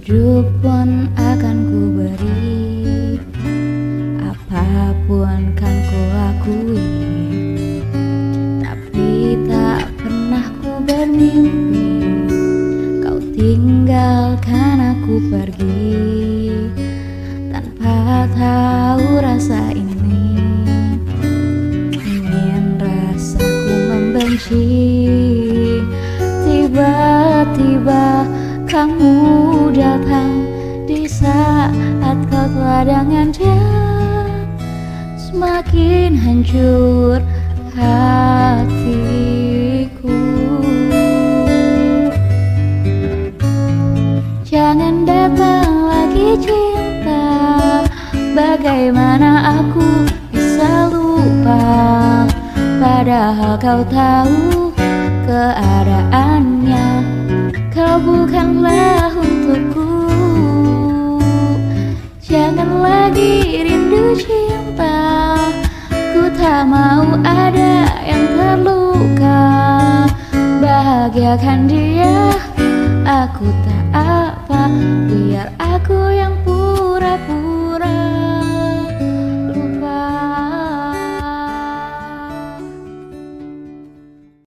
Hidup pun akan ku beri, apapun kan ku lakui, tapi tak pernah ku bermimpi kau tinggalkan aku pergi tanpa tahu rasa ini. Ingin rasaku membenci, tiba-tiba kamu datang di saat kau telah dia. Semakin hancur hatiku. Jangan datang lagi cinta, bagaimana aku bisa lupa, padahal kau tahu keadaannya. Kau bukanlah untukku. Jangan lagi rindu cinta, ku tak mau ada yang terluka. Bahagiakan dia, aku tak apa, biar aku yang